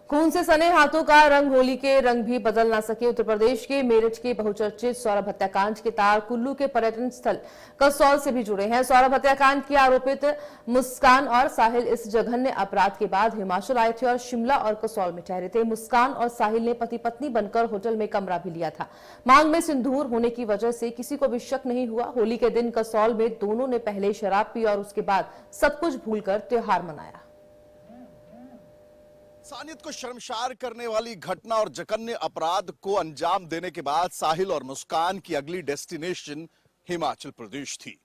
खून से सने हाथों का रंग होली के रंग भी बदल ना सके। उत्तर प्रदेश के मेरठ के बहुचर्चित सौरभ हत्याकांड के तार कुल्लू के पर्यटन स्थल कसौल से भी जुड़े हैं। सौरभ हत्याकांड की आरोपित मुस्कान और साहिल इस जघन्य अपराध के बाद हिमाचल आए थे और शिमला और कसौल में ठहरे थे। मुस्कान और साहिल ने पति पत्नी बनकर होटल में कमरा भी लिया था। मांग में सिंदूर होने की वजह से किसी को भी शक नहीं हुआ। होली के दिन कसौल में दोनों ने पहले शराब पी और उसके बाद सब कुछ भूलकर त्योहार मनाया। इंसानियत को शर्मसार करने वाली घटना और जघन्य अपराध को अंजाम देने के बाद साहिल और मुस्कान की अगली डेस्टिनेशन हिमाचल प्रदेश थी।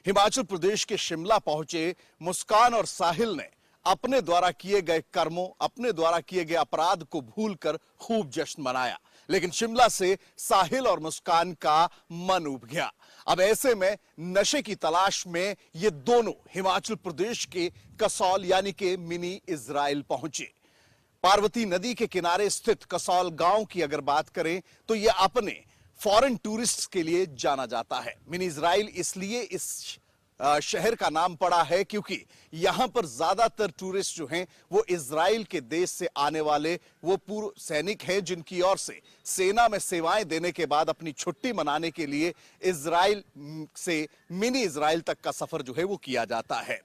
हिमाचल प्रदेश के शिमला पहुंचे मुस्कान और साहिल ने अपने द्वारा किए गए कर्मों, अपने द्वारा किए गए अपराध को भूलकर खूब जश्न मनाया। लेकिन शिमला से साहिल और मुस्कान का मन उब गया। अब ऐसे में नशे की तलाश में ये दोनों हिमाचल प्रदेश के कसौल यानी के मिनी इजराइल पहुंचे। पार्वती नदी के किनारे स्थित कसौल गांव की अगर बात करें तो यह अपने फॉरेन टूरिस्ट्स के लिए जाना जाता है। मिनी इजराइल इसलिए इस शहर का नाम पड़ा है क्योंकि यहां पर ज्यादातर टूरिस्ट जो हैं वो इजराइल के देश से आने वाले वो पूर्व सैनिक हैं, जिनकी ओर से सेना में सेवाएं देने के बाद अपनी छुट्टी मनाने के लिए इजराइल से मिनी इजराइल तक का सफर जो है वो किया जाता है।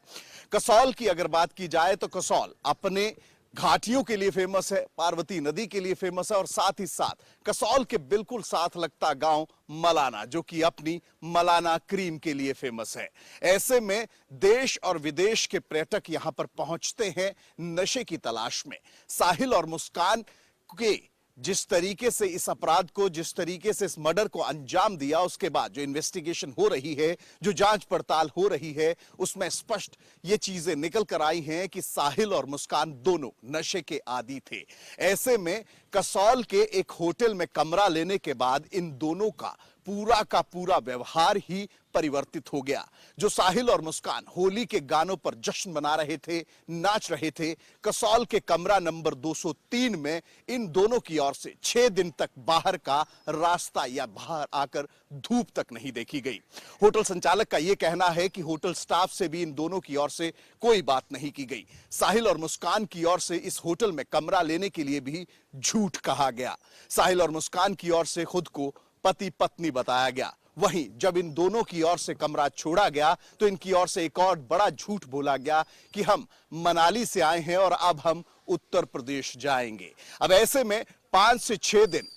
कसौल की अगर बात की जाए तो कसौल अपने घाटियों के लिए फेमस है, पार्वती नदी के लिए फेमस है और साथ ही साथ कसौल के बिल्कुल साथ लगता गांव मलाना जो कि अपनी मलाना क्रीम के लिए फेमस है। ऐसे में देश और विदेश के पर्यटक यहां पर पहुंचते हैं नशे की तलाश में। साहिल और मुस्कान के जिस तरीके से इस अपराध को, जिस तरीके से इस मर्डर को अंजाम दिया, उसके बाद जो इन्वेस्टिगेशन हो रही है, जो जांच पड़ताल हो रही है, उसमें स्पष्ट ये चीजें निकल कर आई हैं कि साहिल और मुस्कान दोनों नशे के आदी थे। ऐसे में कसौल के एक होटल में कमरा लेने के बाद इन दोनों का पूरा व्यवहार ही परिवर्तित हो गया। जो साहिल और मुस्कान होली के गानों पर जश्न मना रहे थे, नाच रहे थे, कसौल के कमरा नंबर 203 में इन दोनों की ओर से 6 दिन तक बाहर का रास्ता या बाहर आकर धूप तक नहीं देखी गई। होटल संचालक का यह कहना है कि होटल स्टाफ से भी इन दोनों की ओर से कोई बात नहीं की गई। साहिल और मुस्कान की ओर से इस होटल में कमरा लेने के लिए भी झूठ कहा गया। साहिल और मुस्कान की ओर से खुद को पति पत्नी बताया गया। वहीं जब इन दोनों की ओर से कमरा छोड़ा गया तो इनकी ओर से एक और बड़ा झूठ बोला गया कि हम मनाली से आए हैं और अब हम उत्तर प्रदेश जाएंगे। अब ऐसे में 5 से 6 दिन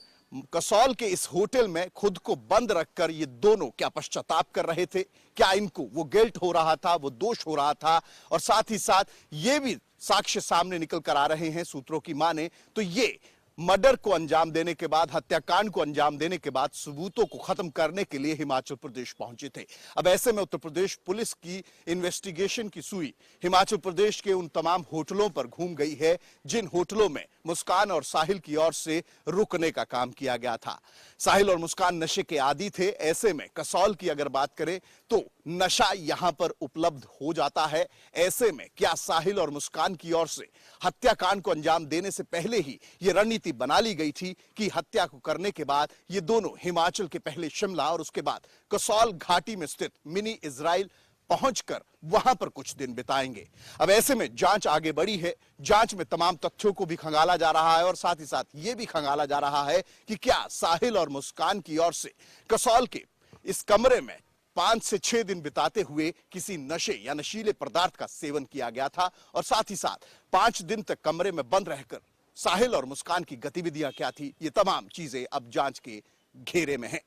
कसौल के इस होटल में खुद को बंद रखकर ये दोनों क्या पश्चाताप कर रहे थे? क्या इनको वो गिल्ट हो रहा था, वो दोष हो रहा था? और साथ ही साथ ये भी साक्ष्य सामने निकल कर आ रहे हैं, सूत्रों की माने तो ये मर्डर को अंजाम देने के बाद, हत्याकांड को अंजाम देने के बाद सबूतों को खत्म करने के लिए हिमाचल प्रदेश पहुंचे थे। अब ऐसे में उत्तर प्रदेश पुलिस की इन्वेस्टिगेशन की सुई हिमाचल प्रदेश के उन तमाम होटलों पर घूम गई है जिन होटलों में मुस्कान और साहिल की ओर से रुकने का काम किया गया था। साहिल और मुस्कान नशे के आदी थे। ऐसे में कसौल की अगर बात करें तो नशा यहां पर उपलब्ध हो जाता है। ऐसे में क्या साहिल और मुस्कान की ओर से हत्याकांड को अंजाम देने से पहले ही यह रणनीति बना ली गई थी कि हत्या को करने के बाद ये दोनों हिमाचल के पहले शिमला और उसके बाद कसौल घाटी में स्थित मिनी इजराइल पहुंचकर वहां पर कुछ दिन बिताएंगे? अब ऐसे में जांच आगे बढ़ी है। जांच में तमाम तथ्यों को भी खंगाला जा रहा है और साथ ही साथ यह भी खंगाला जा रहा है कि क्या साहिल और मुस्कान की ओर से कसौल के इस कमरे में 5 से 6 दिन बिताते हुए किसी नशे या नशीले पदार्थ का सेवन किया गया था और साथ ही साथ 5 दिन तक कमरे में बंद रहकर साहिल और मुस्कान की गतिविधियां क्या थी? ये तमाम चीजें अब जांच के घेरे में हैं।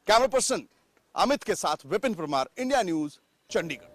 कैमरा पर्सन अमित के साथ विपिन परमार, इंडिया न्यूज, चंडीगढ़।